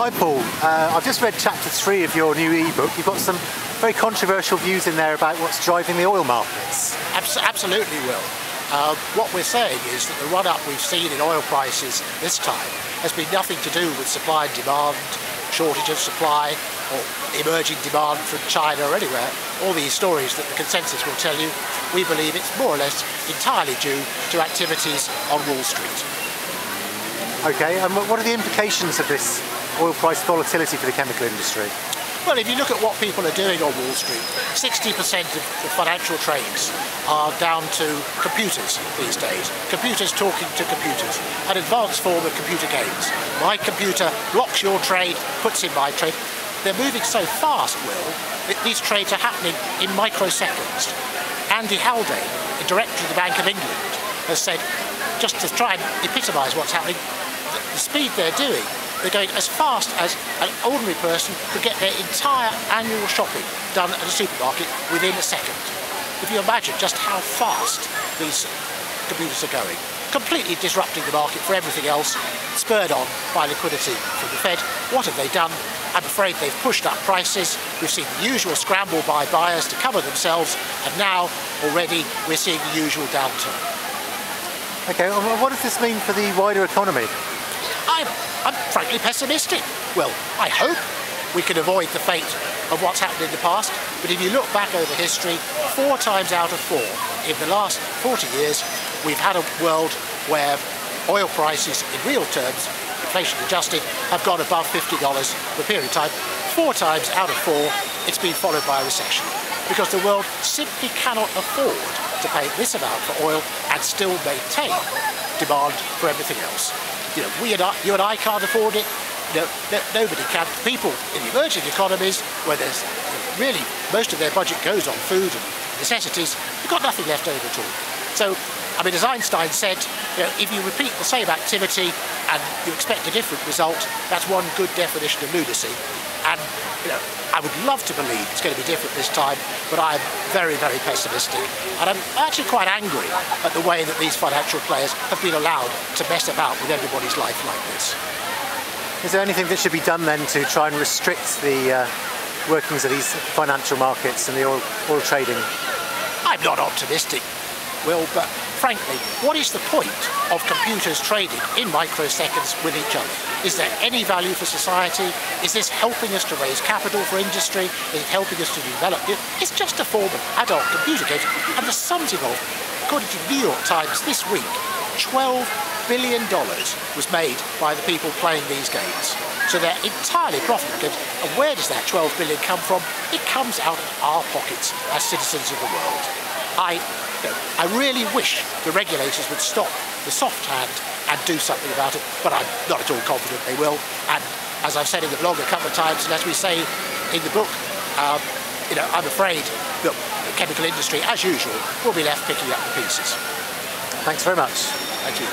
Hi Paul, I've just read chapter 3 of your new e-book. You've got some very controversial views in there about what's driving the oil markets. Absolutely, Will. What we're saying is that the run-up we've seen in oil prices this time has been nothing to do with supply and demand, shortage of supply, or emerging demand from China or anywhere. All these stories that the consensus will tell you, we believe it's more or less entirely due to activities on Wall Street. Okay, and what are the implications of this oil price volatility for the chemical industry? Well, if you look at what people are doing on Wall Street, 60% of the financial trades are down to computers these days. Computers talking to computers, an advanced form of computer games. My computer blocks your trade, puts in my trade. They're moving so fast, Will, that these trades are happening in microseconds. Andy Haldane, the director of the Bank of England, has said, just to try and epitomise what's happening, the speed they're doing, they're going as fast as an ordinary person could get their entire annual shopping done at a supermarket within a second. If you imagine just how fast these computers are going, completely disrupting the market for everything else, spurred on by liquidity from the Fed. What have they done? I'm afraid they've pushed up prices. We've seen the usual scramble by buyers to cover themselves, and now already we're seeing the usual downturn. Okay, well, what does this mean for the wider economy? I'm frankly pessimistic. Well, I hope we can avoid the fate of what's happened in the past, but if you look back over history, 4 times out of 4 in the last 40 years, we've had a world where oil prices in real terms, inflation adjusted, have gone above $50 for a period of time. 4 times out of 4, it's been followed by a recession, because the world simply cannot afford to pay this amount for oil and still maintain demand for everything else. You know, you and I can't afford it. You know, nobody can. People in the emerging economies, where there's really most of their budget goes on food and necessities, they've got nothing left over at all. So, I mean, as Einstein said, you know, if you repeat the same activity and you expect a different result, that's one good definition of lunacy. And you know, I would love to believe it's going to be different this time, but I'm very, very pessimistic. And I'm actually quite angry at the way that these financial players have been allowed to mess about with everybody's life like this. Is there anything that should be done then to try and restrict the workings of these financial markets and the oil trading? I'm not optimistic, Will, but frankly, what is the point of computers trading in microseconds with each other? Is there any value for society? Is this helping us to raise capital for industry? Is it helping us to develop it? It's just a form of adult computer games, and the sums involved, according to the New York Times this week, $12 billion was made by the people playing these games. So they're entirely profitable games. And where does that $12 billion come from? It comes out of our pockets as citizens of the world. I really wish the regulators would stop the soft hand and do something about it, but I'm not at all confident they will. And as I've said in the blog a couple of times, and as we say in the book, you know, I'm afraid that the chemical industry, as usual, will be left picking up the pieces. Thanks very much. Thank you.